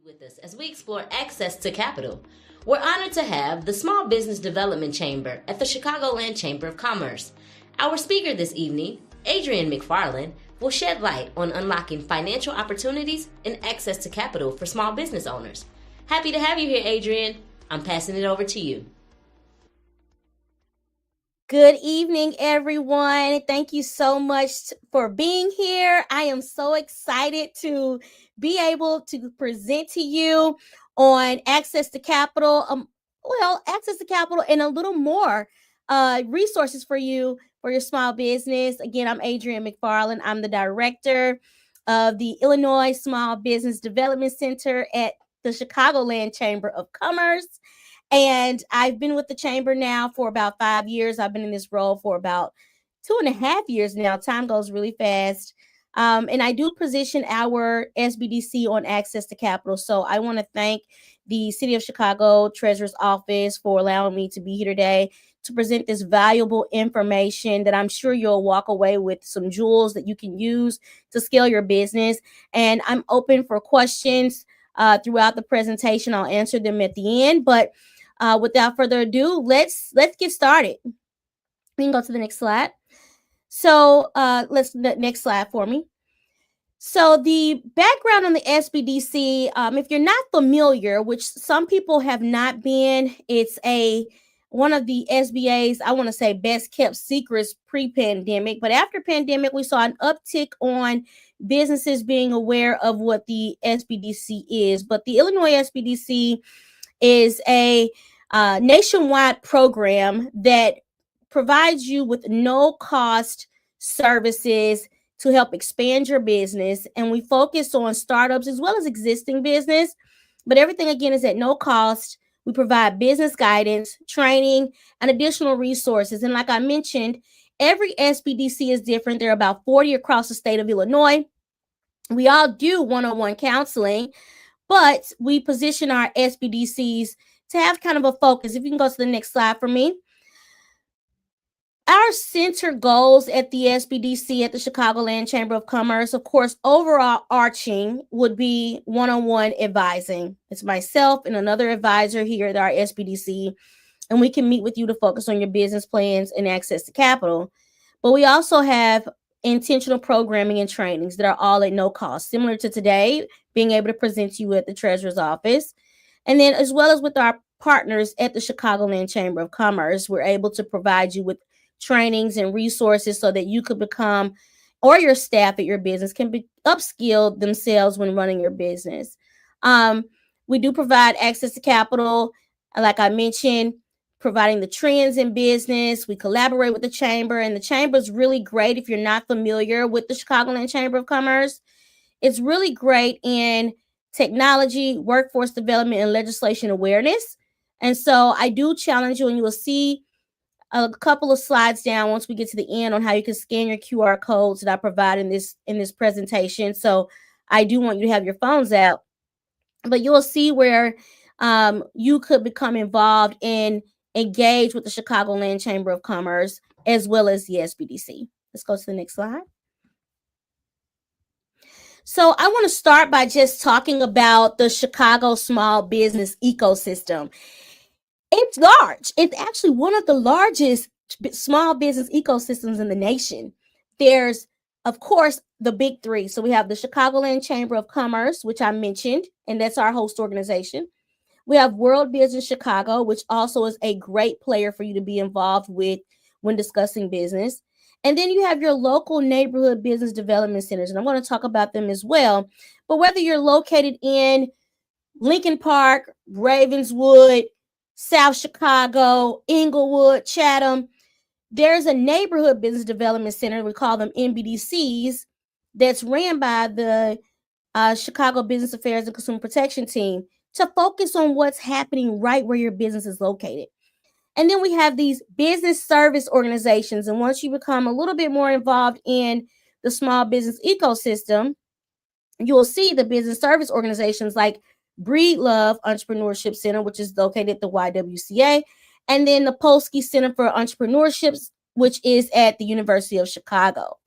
With us as we explore access to capital. We're honored to have the Small Business Development Chamber at the Chicagoland Chamber of Commerce. Our speaker this evening, Adrienne McFarland, will shed light on unlocking financial opportunities and access to capital for small business owners. Happy to have you here, Adrienne. I'm passing it over to you. Good evening, everyone. Thank you so much for being here. I am so excited to be able to present to you on access to capital. Access to capital and a little more resources for you for your small business. Again, I'm Adrienne McFarland. I'm the director of the Illinois Small Business Development Center at the Chicagoland Chamber of Commerce. And I've been with the chamber now for about 5 years. I've been in this role for about 2.5 years now. Time goes really fast. And I do position our SBDC on access to capital. So I want to thank the City of Chicago Treasurer's Office for allowing me to be here today to present this valuable information that I'm sure you'll walk away with some jewels that you can use to scale your business. And I'm open for questions throughout the presentation. I'll answer them at the end. But without further ado, let's get started. We can go to the next slide. So next slide for me. So the background on the SBDC, if you're not familiar, which some people have not been, it's one of the SBA's, I want to say, best kept secrets pre-pandemic. But after pandemic, we saw an uptick on businesses being aware of what the SBDC is. But the Illinois SBDC is a nationwide program that provides you with no-cost services to help expand your business. And we focus on startups as well as existing business. But everything, again, is at no cost. We provide business guidance, training, and additional resources. And like I mentioned, every SBDC is different. There are about 40 across the state of Illinois. We all do one-on-one counseling, but we position our SBDCs to have kind of a focus. If you can go to the next slide for me. Our center goals at the SBDC at the Chicagoland Chamber of Commerce, of course, overall arching would be one-on-one advising. It's myself and another advisor here at our SBDC, and we can meet with you to focus on your business plans and access to capital. But we also have intentional programming and trainings that are all at no cost, similar to today, being able to present to you at the Treasurer's Office. And then as well as with our partners at the Chicagoland Chamber of Commerce, we're able to provide you with trainings and resources so that you could become, or your staff at your business can be upskilled themselves when running your business. We do provide access to capital, like I mentioned, providing the trends in business. We collaborate with the chamber, and the chamber is really great. If you're not familiar with the Chicagoland Chamber of Commerce, it's really great in technology, workforce development, and legislation awareness. And so I do challenge you, and you will see a couple of slides down once we get to the end on how you can scan your QR codes that I provide in this presentation. So I do want you to have your phones out, but you'll see where you could become involved and engage with the Chicagoland Chamber of Commerce as well as the SBDC. Let's go to the next slide. So I want to start by just talking about the Chicago small business ecosystem. It's large. It's actually one of the largest small business ecosystems in the nation. There's, of course, the big three. So we have the Chicagoland Chamber of Commerce, which I mentioned, and that's our host organization. We have World Business Chicago, which also is a great player for you to be involved with when discussing business. And then you have your local neighborhood business development centers, and I'm going to talk about them as well. But whether you're located in Lincoln Park, Ravenswood, South Chicago, Inglewood, Chatham, there's a neighborhood business development center, we call them NBDCs, that's ran by the Chicago Business Affairs and Consumer Protection team to focus on what's happening right where your business is located. And then we have these business service organizations. And once you become a little bit more involved in the small business ecosystem, you'll see the business service organizations like Breedlove Entrepreneurship Center, which is located at the YWCA, and then the Polsky Center for Entrepreneurship, which is at the University of Chicago.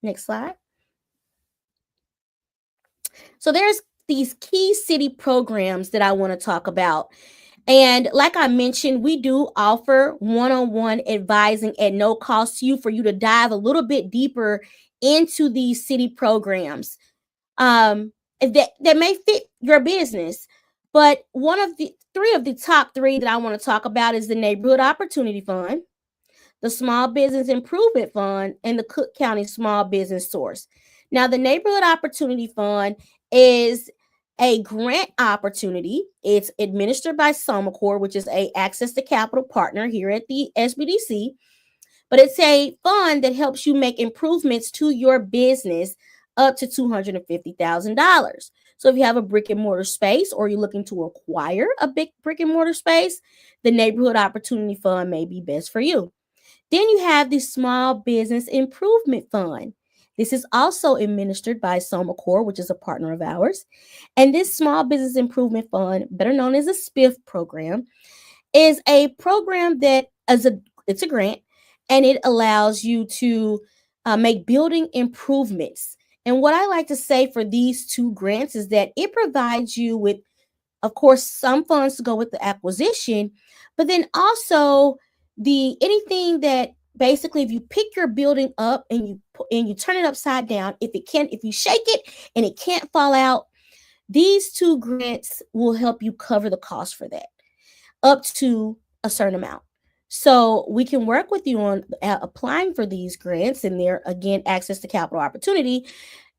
Next slide. So there's these key city programs that I want to talk about. And like I mentioned, we do offer one-on-one advising at no cost to you for you to dive a little bit deeper into these city programs that may fit your business. But one of the top three that I want to talk about is the Neighborhood Opportunity Fund, the Small Business Improvement Fund, and the Cook County Small Business Source. Now, the Neighborhood Opportunity Fund is a grant opportunity. It's administered by Somacor, which is a access to capital partner here at the SBDC. But it's a fund that helps you make improvements to your business up to $250,000. So if you have a brick and mortar space or you're looking to acquire a big brick and mortar space, the Neighborhood Opportunity Fund may be best for you. Then you have the Small Business Improvement Fund. This is also administered by Somacor, which is a partner of ours. And this Small Business Improvement Fund, better known as a SPIF program, is a program that it's a grant, and it allows you to make building improvements. And what I like to say for these two grants is that it provides you with, of course, some funds to go with the acquisition, but then also anything that basically, if you pick your building up and you turn it upside down, if you shake it and it can't fall out, these two grants will help you cover the cost for that up to a certain amount. So we can work with you on applying for these grants, and they're, again, access to capital opportunity,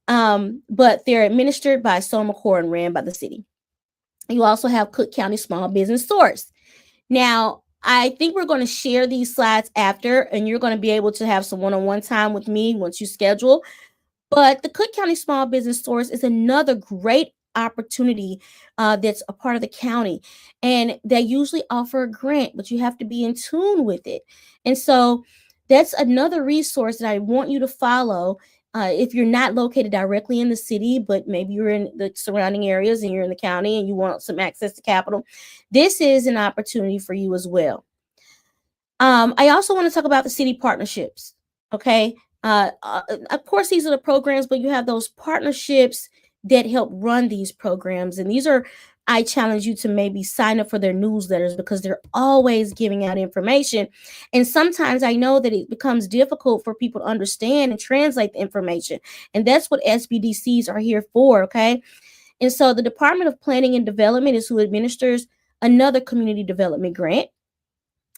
but they're administered by Somacor and ran by the city. You also have Cook County Small Business Source. Now, I think we're going to share these slides after, and you're going to be able to have some one-on-one time with me once you schedule. But the Cook County Small Business Source is another great opportunity that's a part of the county, and they usually offer a grant, but you have to be in tune with it. And so that's another resource that I want you to follow. If you're not located directly in the city, but maybe you're in the surrounding areas and you're in the county and you want some access to capital, this is an opportunity for you as well. I also want to talk about the city partnerships. Okay. Of course, these are the programs, but you have those partnerships that help run these programs. And I challenge you to maybe sign up for their newsletters, because they're always giving out information. And sometimes I know that it becomes difficult for people to understand and translate the information. And that's what SBDCs are here for. Okay. And so the Department of Planning and Development is who administers another community development grant.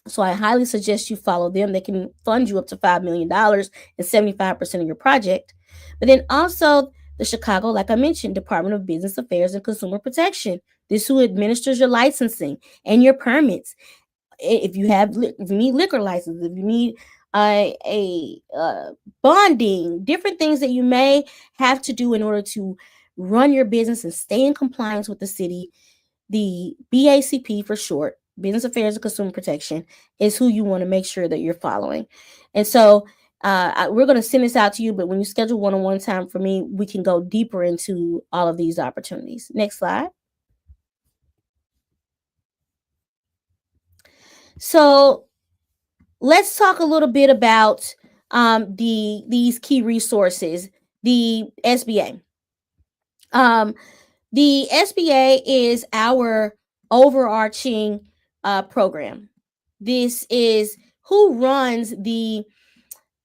So I highly suggest you follow them. They can fund you up to $5 million and 75% of your project. But then also the Chicago, like I mentioned, Department of Business Affairs and Consumer Protection. This who administers your licensing and your permits. If you need liquor license, if you need a bonding, different things that you may have to do in order to run your business and stay in compliance with the city, the BACP for short, Business Affairs and Consumer Protection, is who you want to make sure that you're following. And so we're going to send this out to you, but when you schedule one-on-one time for me, we can go deeper into all of these opportunities. Next slide. So let's talk a little bit about these key resources. The SBA. The SBA is our overarching program. This is who runs the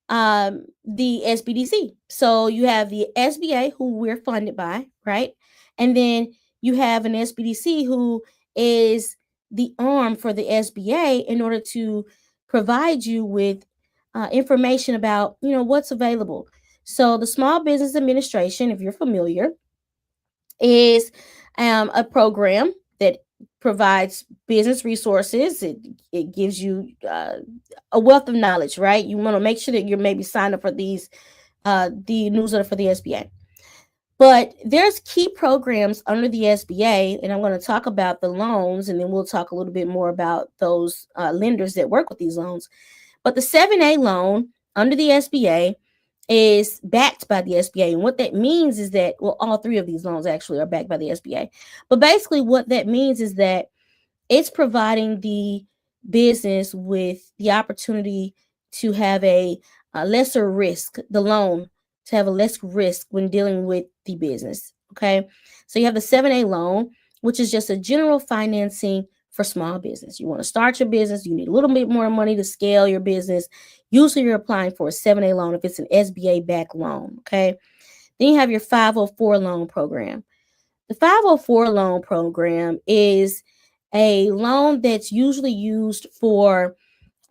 SBDC. So you have the SBA, who we're funded by, right? And then you have an SBDC who is the arm for the SBA in order to provide you with information about, what's available. So the Small Business Administration, if you're familiar, is a program that provides business resources. It gives you a wealth of knowledge, right? You want to make sure that you're maybe signed up for the newsletter for the SBA. But there's key programs under the SBA, and I'm going to talk about the loans, and then we'll talk a little bit more about those lenders that work with these loans. But the 7A loan under the SBA is backed by the SBA. And what that means is that, all three of these loans actually are backed by the SBA. But basically what that means is that it's providing the business with the opportunity to have a lesser risk, the loan to have a less risk when dealing with the business. Okay. So you have the 7A loan, which is just a general financing for small business. You want to start your business, you need a little bit more money to scale your business. Usually you're applying for a 7A loan if it's an SBA backed loan. Okay. Then you have your 504 loan program. The 504 loan program is a loan that's usually used for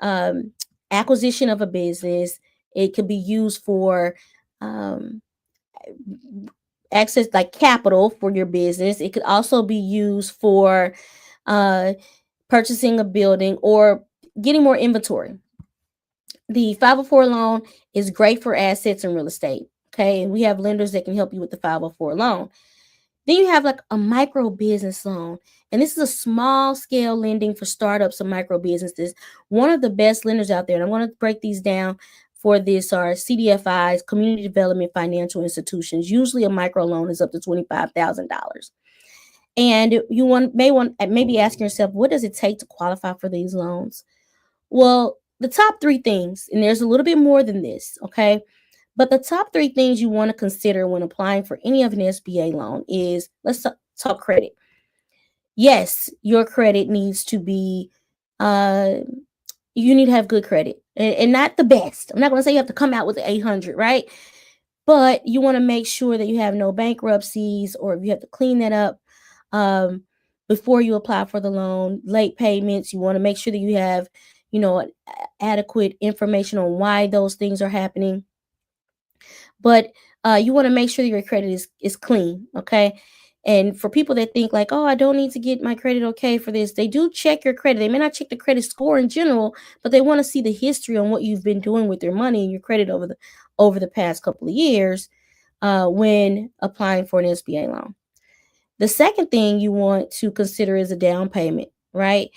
um, acquisition of a business. It could be used for um, access like capital for your business. It could also be used for uh, purchasing a building or getting more inventory. The 504 loan is great for assets and real estate. Okay. And we have lenders that can help you with the 504 loan. Then you have like a micro business loan. And this is a small scale lending for startups and micro businesses. One of the best lenders out there, and I'm going to break these down for this, are CDFIs, Community Development Financial Institutions. Usually a micro loan is up to $25,000. And you may be asking yourself, what does it take to qualify for these loans? Well, the top three things, and there's a little bit more than this, okay? But the top three things you want to consider when applying for any of an SBA loan is, let's talk credit. Yes, your credit needs to be, you need to have good credit and not the best. I'm not going to say you have to come out with an 800, right? But you want to make sure that you have no bankruptcies, or if you have to clean that up before you apply for the loan. Late payments, you want to make sure that you have, adequate information on why those things are happening. But you want to make sure that your credit is clean, okay? And for people that think like, oh, I don't need to get my credit okay for this, they do check your credit. They may not check the credit score in general, but they want to see the history on what you've been doing with your money and your credit over the past couple of years when applying for an SBA loan. The second thing you want to consider is a down payment, right?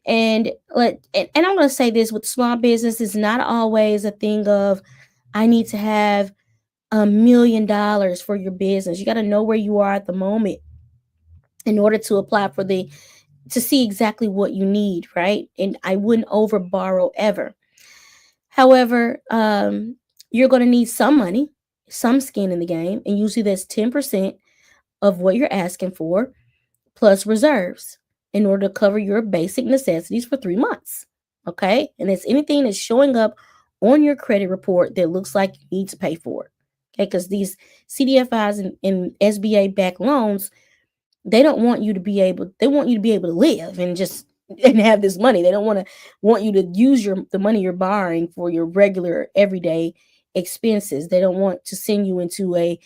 And I'm going to say this with small business, is not always a thing of, I need to have $1 million for your business. You got to know where you are at the moment in order to apply to see exactly what you need, right? And I wouldn't over borrow ever. However, you're going to need some money, some skin in the game, and usually that's 10% of what you're asking for plus reserves in order to cover your basic necessities for 3 months. Okay. And it's anything that's showing up on your credit report that looks like you need to pay for it. Okay. Because these CDFIs and SBA backed loans, they want you to be able to live and have this money. They don't want you to use the money you're borrowing for your regular everyday expenses. They don't want to send you into a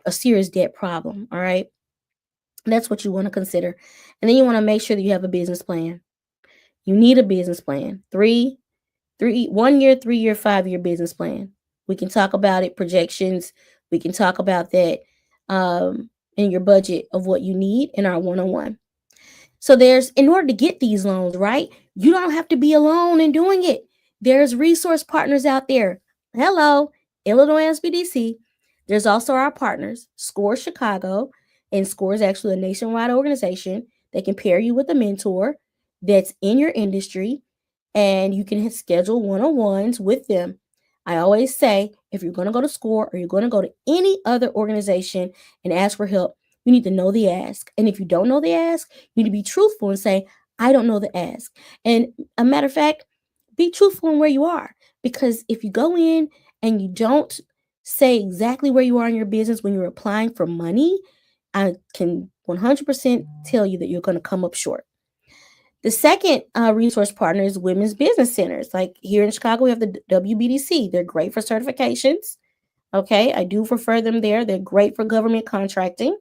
serious debt problem. All right. That's what you want to consider. And then you want to make sure that you have a business plan. You need a business plan. 1 year, 3 year, 5 year business plan. We can talk about it, projections. We can talk about that in your budget of what you need in our one-on-one. So in order to get these loans, right, you don't have to be alone in doing it. There's resource partners out there. Hello, Illinois SBDC. There's also our partners, SCORE Chicago, and SCORE is actually a nationwide organization that can pair you with a mentor that's in your industry, and you can schedule one-on-ones with them. I always say, if you're going to go to SCORE or you're going to go to any other organization and ask for help, you need to know the ask. And if you don't know the ask, you need to be truthful and say, I don't know the ask. And a matter of fact, be truthful in where you are. Because if you go in and you don't say exactly where you are in your business when you're applying for money, I can 100% tell you that you're going to come up short. The second resource partner is women's business centers. Like here in Chicago, we have the WBDC. They're great for certifications. Okay, I do refer them there. They're great for government contracting.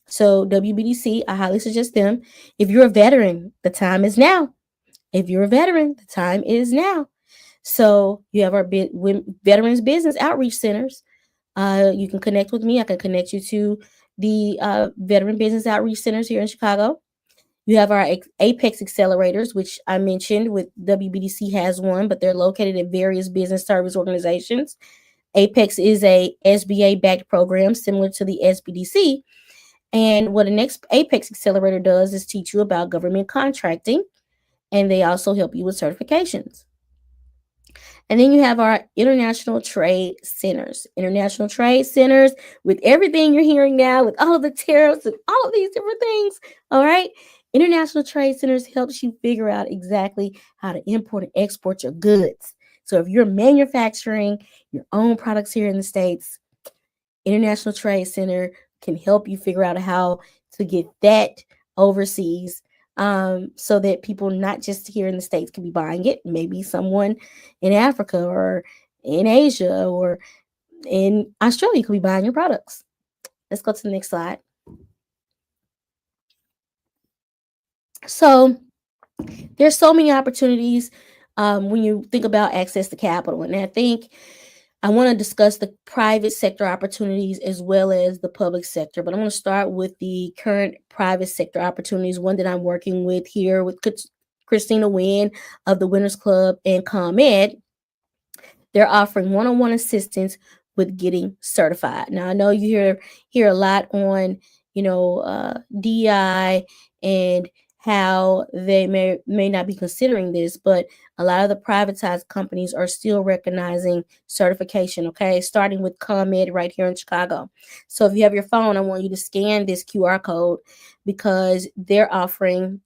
So WBDC, I highly suggest them. If you're a veteran, the time is now. If you're a veteran, the time is now. So you have our veterans business outreach centers. You can connect with me. I can connect you to the veteran business outreach centers here in Chicago. You have our Apex accelerators, which I mentioned with WBDC has one, but they're located at various business service organizations. Apex is a SBA-backed program similar to the SBDC. And what an Apex accelerator does is teach you about government contracting, and they also help you with certifications. And then you have our international trade centers. International trade centers, with everything you're hearing now, with all of the tariffs and all of these different things. All right. International trade centers helps you figure out exactly how to import and export your goods. So if you're manufacturing your own products here in the States, International Trade Center can help you figure out how to get that overseas, so that people not just here in the States can be buying it. Maybe someone in Africa or in Asia or in Australia could be buying your products. Let's go to the next slide. So there's so many opportunities when you think about access to capital. And I think I want to discuss the private sector opportunities as well as the public sector, but I'm going to start with the current private sector opportunities, one that I'm working with here with Christina Wynn of the Winners Club and ComEd. They're offering one-on-one assistance with getting certified. Now, I know you hear a lot on, DEI and how they may not be considering this, but a lot of the privatized companies are still recognizing certification, okay? Starting with ComEd right here in Chicago. So if you have your phone, I want you to scan this QR code because they're offering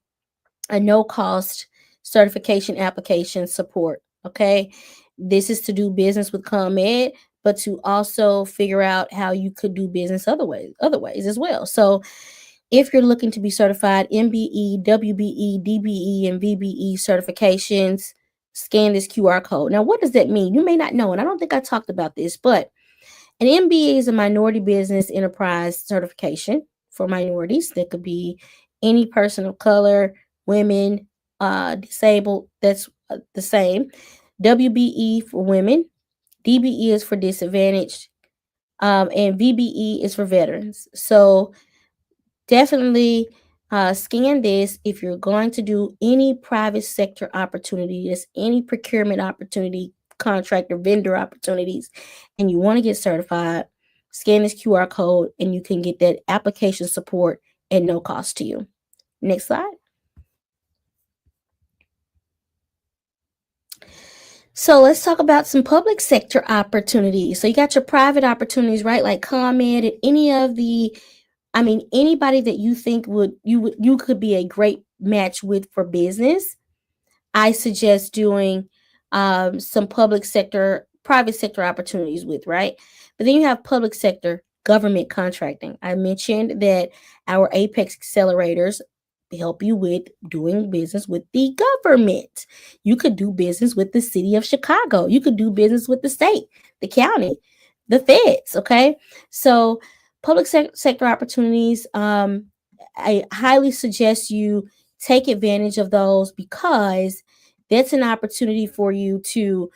a no-cost certification application support, okay? This is to do business with ComEd, but to also figure out how you could do business other ways as well. So if you're looking to be certified MBE, WBE, DBE, and VBE certifications, scan this QR code. Now, what does that mean? You may not know, and I don't think I talked about this, but an MBE is a minority business enterprise certification for minorities. That could be any person of color, women, disabled. That's the same. WBE for women. DBE is for disadvantaged. And VBE is for veterans. So definitely scan this if you're going to do any private sector opportunities, any procurement opportunity, contractor, vendor opportunities, and you want to get certified. Scan this QR code and you can get that application support at no cost to you. Next slide. So let's talk about some public sector opportunities. So you got your private opportunities, right? Like ComEd and anybody that you think you could be a great match with for business. I suggest doing some private sector opportunities with, right? But then you have public sector government contracting. I mentioned that our Apex accelerators help you with doing business with the government. You could do business with the city of Chicago. You could do business with the state, the county, the feds. Okay. So public sector opportunities, I highly suggest you take advantage of those because that's an opportunity for you to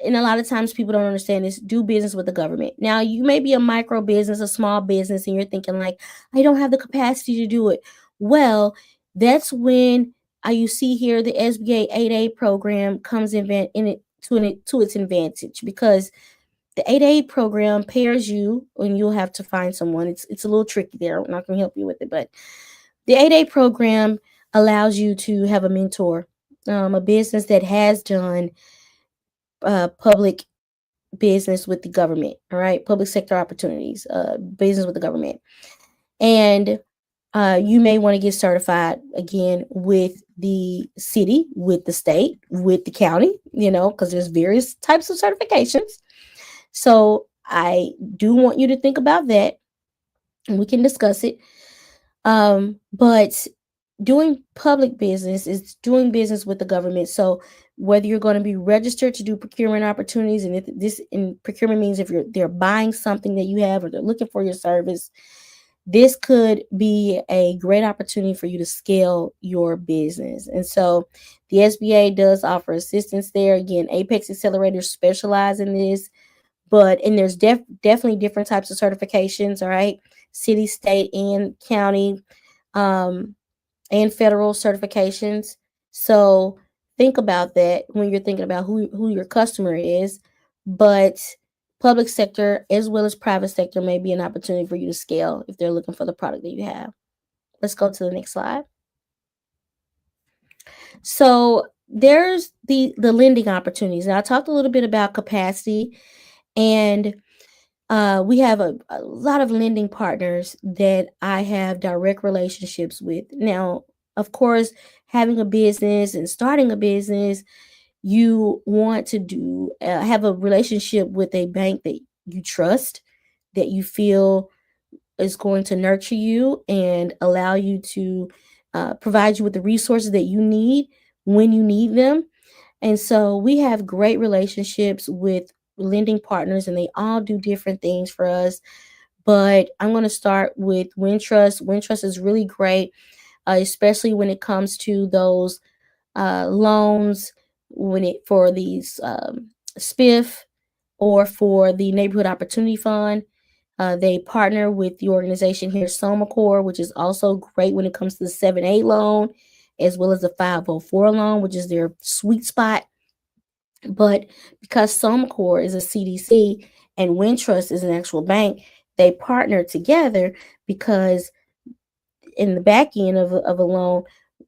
and a lot of times people don't understand this, do business with the government. Now, you may be a micro business, a small business, and you're thinking like, I don't have the capacity to do it. Well, that's when you see here the SBA 8A program comes to its advantage, because the 8A program pairs you, and you'll have to find someone. It's a little tricky there. I'm not going to help you with it, but the 8A program allows you to have a mentor, a business that has done public business with the government, all right? Public sector opportunities, business with the government. And you may want to get certified again with the city, with the state, with the county, because there's various types of certifications. So I do want you to think about that, and we can discuss it. But doing public business is doing business with the government. So whether you're going to be registered to do procurement opportunities, and if this in procurement means if they're buying something that you have or they're looking for your service, this could be a great opportunity for you to scale your business. And so the SBA does offer assistance there. Again, Apex accelerators specialize in this, and there's definitely different types of certifications, all right? City, state, and county, and federal certifications. So think about that when you're thinking about who your customer is. But public sector as well as private sector may be an opportunity for you to scale if they're looking for the product that you have. Let's go to the next slide. So there's the lending opportunities. Now, I talked a little bit about capacity, and we have a lot of lending partners that I have direct relationships with. Now, of course, having a business and starting a business, you want to have a relationship with a bank that you trust, that you feel is going to nurture you and allow you to provide you with the resources that you need when you need them. And so we have great relationships with lending partners, and they all do different things for us. But I'm going to start with Wintrust. Wintrust is really great, especially when it comes to those loans, when it for these SPIF or for the Neighborhood Opportunity Fund. They partner with the organization here, Somacor, which is also great when it comes to the 7A loan, as well as the 504 loan, which is their sweet spot. But because Somacor is a CDC and Wintrust is an actual bank, they partner together because in the back end of a loan,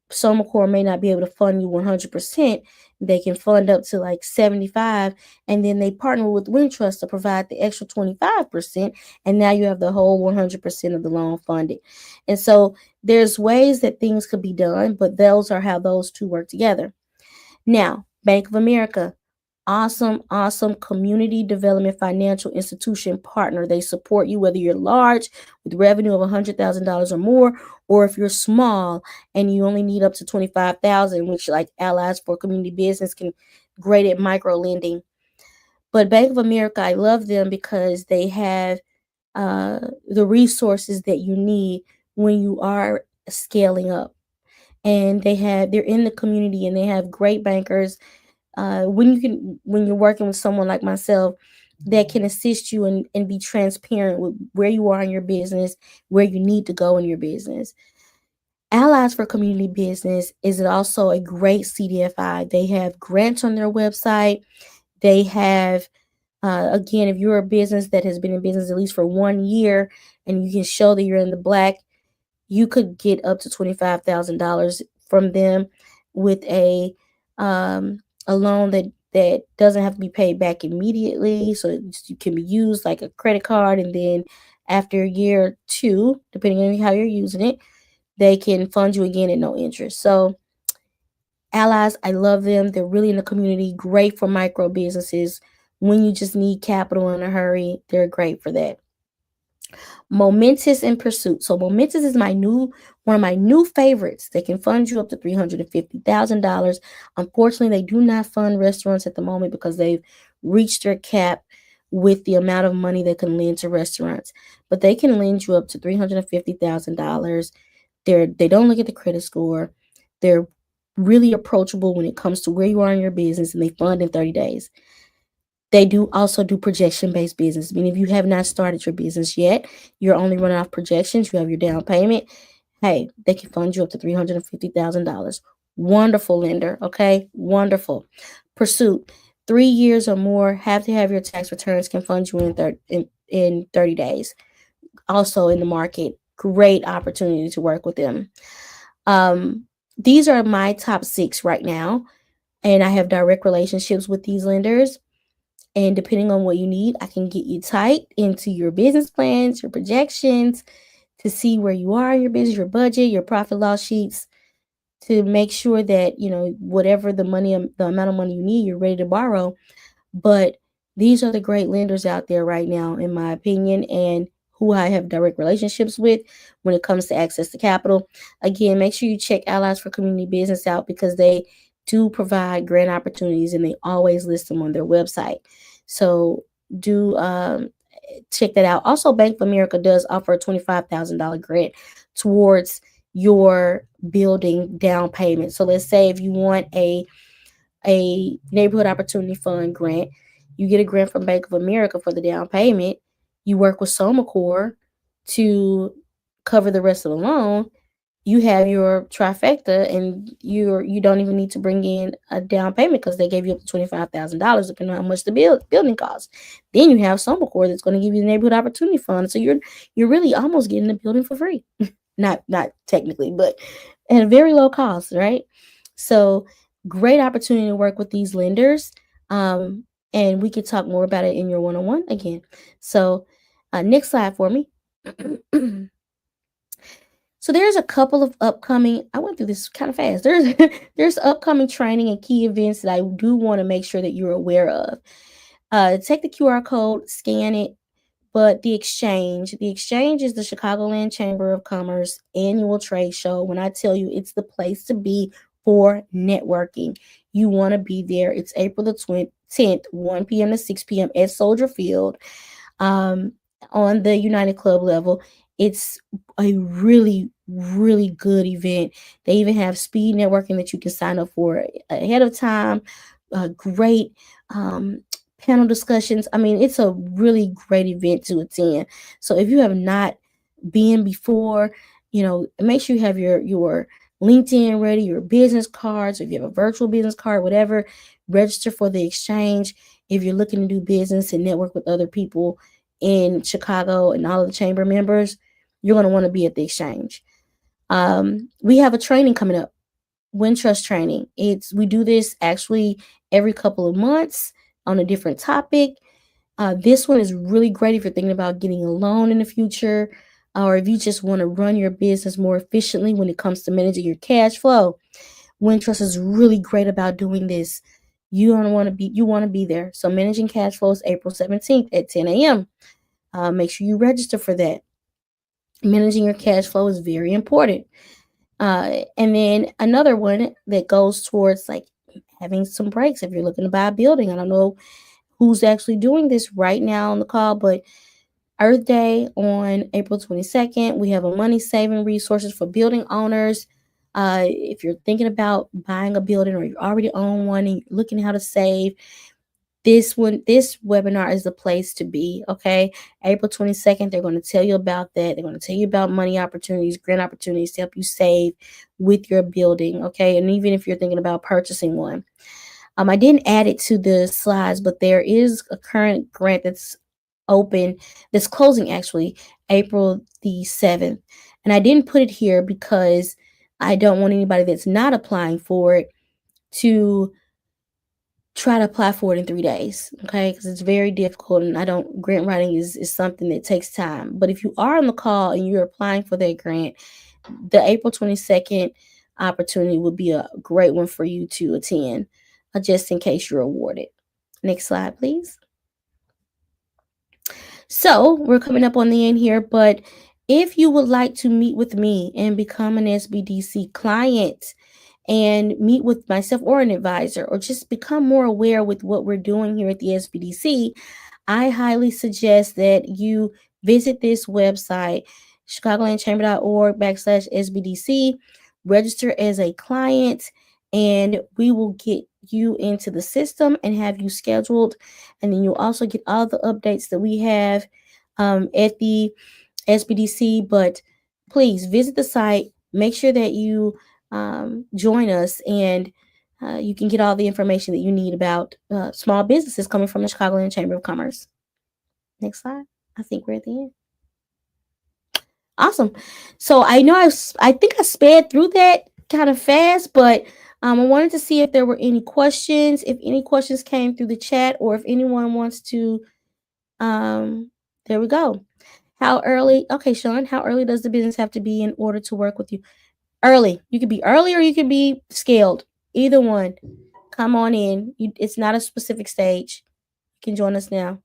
Somacor may not be able to fund you 100%. They can fund up to like 75, and then they partner with Wintrust to provide the extra 25%, and now you have the whole 100% of the loan funded. And so there's ways that things could be done, but those are how those two work together. Now, Bank of America, awesome community development financial institution partner. They support you whether you're large with revenue of $100,000 or more, or if you're small and you only need up to $25,000, which like Allies for Community Business can great at micro lending. But Bank of America, I love them because they have the resources that you need when you are scaling up. And they're in the community, and they have great bankers when you're working with someone like myself that can assist you and be transparent with where you are in your business, where you need to go in your business. Allies for Community Business is also a great CDFI. They have grants on their website. They have, again, if you're a business that has been in business at least for 1 year and you can show that you're in the black, you could get up to $25,000 from them with a loan that doesn't have to be paid back immediately. So it can be used like a credit card, and then after a year or two, depending on how you're using it, they can fund you again at no interest. So Allies, I love them. They're really in the community, great for micro businesses. When you just need capital in a hurry, they're great for that. Momentous and Pursuit. So Momentous is one of my new favorites. They can fund you up to $350,000. Unfortunately, they do not fund restaurants at the moment because they've reached their cap with the amount of money they can lend to restaurants. But they can lend you up to $350,000. They don't look at the credit score. They're really approachable when it comes to where you are in your business, and they fund in 30 days. They also do projection-based business, meaning if you have not started your business yet, you're only running off projections, you have your down payment, hey, they can fund you up to $350,000. Wonderful lender, okay? Wonderful. Pursuit, 3 years or more, have to have your tax returns, can fund you in 30 days. Also in the market, great opportunity to work with them. These are my top 6 right now, and I have direct relationships with these lenders. And depending on what you need, I can get you tight into your business plans, your projections, to see where you are in your business, your budget, your profit loss sheets, to make sure that, whatever the amount of money you need, you're ready to borrow. But these are the great lenders out there right now, in my opinion, and who I have direct relationships with when it comes to access to capital. Again, make sure you check Allies for Community Business out because they do provide grant opportunities, and they always list them on their website. So do check that out. Also, Bank of America does offer a $25,000 grant towards your building down payment. So let's say if you want a Neighborhood Opportunity Fund grant, you get a grant from Bank of America for the down payment. You work with Somacor to cover the rest of the loan. You have your trifecta, and you don't even need to bring in a down payment because they gave you up to $25,000 depending on how much the building costs. Then you have Somacor that's going to give you the Neighborhood Opportunity Fund, so you're really almost getting the building for free. not technically, but at a very low cost, right? So Great opportunity to work with these lenders. And we could talk more about it in your one-on-one again. So next slide for me. So there's a couple of upcoming, I went through this kind of fast. There's upcoming training and key events that I do want to make sure that you're aware of. Take the QR code, scan it. But the exchange is the Chicagoland Chamber of Commerce annual trade show. When I tell you it's the place to be for networking, you want to be there. It's April the 10th, 1 p.m. to 6 p.m. at Soldier Field. On the United Club level. It's a really, really good event. They even have speed networking that you can sign up for ahead of time. Great panel discussions. I mean, it's a really great event to attend. So if you have not been before, make sure you have your LinkedIn ready, your business cards, if you have a virtual business card, whatever, register for the exchange. If you're looking to do business and network with other people in Chicago and all of the chamber members, you're going to want to be at the exchange. We have a training coming up, Wintrust training. We do this actually every couple of months on a different topic. This one is really great if you're thinking about getting a loan in the future, or if you just want to run your business more efficiently when it comes to managing your cash flow. Wintrust is really great about doing this. You want to be there. So managing cash flow is April 17th at 10 a.m. Make sure you register for that. Managing your cash flow is very important. And then another one that goes towards like having some breaks if you're looking to buy a building. I don't know who's actually doing this right now on the call, but Earth Day on April 22nd, we have a money saving resources for building owners. If you're thinking about buying a building or you already own one and you're looking how to save, this webinar is the place to be. Okay, April 22nd, they're going to tell you about that. They're going to tell you about money opportunities, grant opportunities to help you save with your building. Okay, and even if you're thinking about purchasing one. I didn't add it to the slides, but there is a current grant that's open, that's closing actually April the 7th. And I didn't put it here because I don't want anybody that's not applying for it to try to apply for it in 3 days, okay? Because it's very difficult, and grant writing is something that takes time. But if you are on the call and you're applying for that grant, the April 22nd opportunity would be a great one for you to attend, just in case you're awarded. Next slide, please. So we're coming up on the end here, but if you would like to meet with me and become an SBDC client and meet with myself or an advisor, or just become more aware with what we're doing here at the SBDC, I highly suggest that you visit this website, chicagolandchamber.org/SBDC, register as a client, and we will get you into the system and have you scheduled. And then you'll also get all the updates that we have at the SBDC. But please visit the site, make sure that you join us, and you can get all the information that you need about small businesses coming from the Chicagoland Chamber of Commerce. Next slide. I think we're at the end. Awesome. So I know I think I sped through that kind of fast, but I wanted to see if there were any questions, if any questions came through the chat, or if anyone wants to. There we go. How early? Okay, Sean, how early does the business have to be in order to work with you? Early. You could be early or you could be scaled. Either one. Come on in. It's not a specific stage. You can join us now.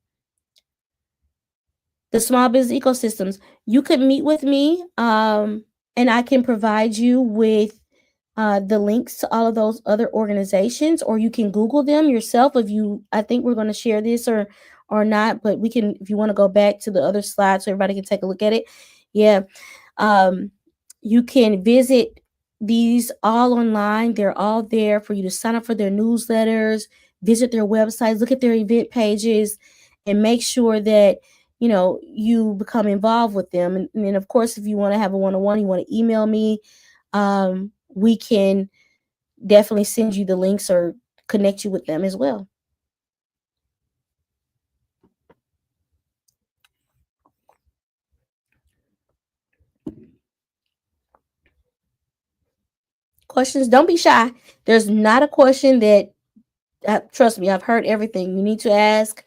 The small business ecosystems. You could meet with me, and I can provide you with the links to all of those other organizations, or you can Google them yourself. I think we're going to share this or not, but we can, if you want to go back to the other slides so everybody can take a look at it. Yeah. You can visit these all online. They're all there for you to sign up for their newsletters, visit their websites, look at their event pages, and make sure that you become involved with them. And then, of course, if you want to have a one-on-one, you want to email me, we can definitely send you the links or connect you with them as well. questions, don't be shy. There's not a question that, trust me, I've heard everything you need to ask.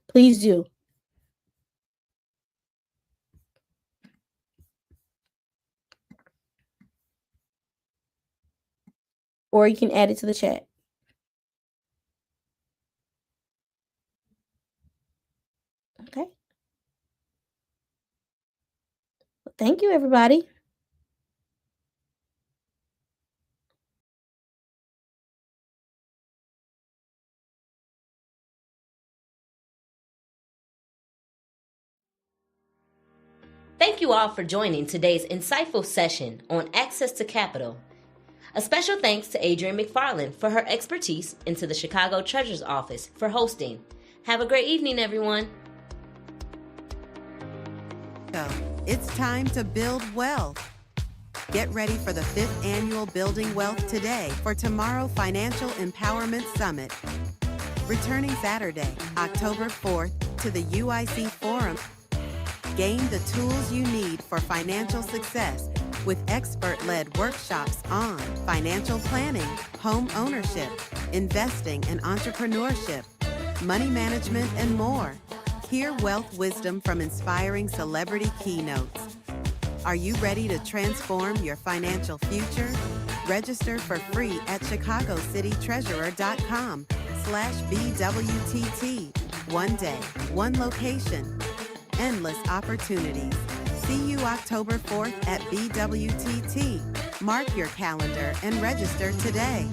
Please do. Or you can add it to the chat. Okay. Well, thank you, everybody. Thank you all for joining today's insightful session on access to capital. A special thanks to Adrienne McFarland for her expertise into the Chicago Treasurer's Office for hosting. Have a great evening, everyone. It's time to build wealth. Get ready for the 5th annual Building Wealth Today for Tomorrow Financial Empowerment Summit. Returning Saturday, October 4th to the UIC Forum. Gain the tools you need for financial success with expert-led workshops on financial planning, home ownership, investing and entrepreneurship, money management, and more. Hear wealth wisdom from inspiring celebrity keynotes. Are you ready to transform your financial future? Register for free at ChicagoCityTreasurer.com/BWTT. One day, one location, endless opportunities. See you October 4th at BWTT. Mark your calendar and register today.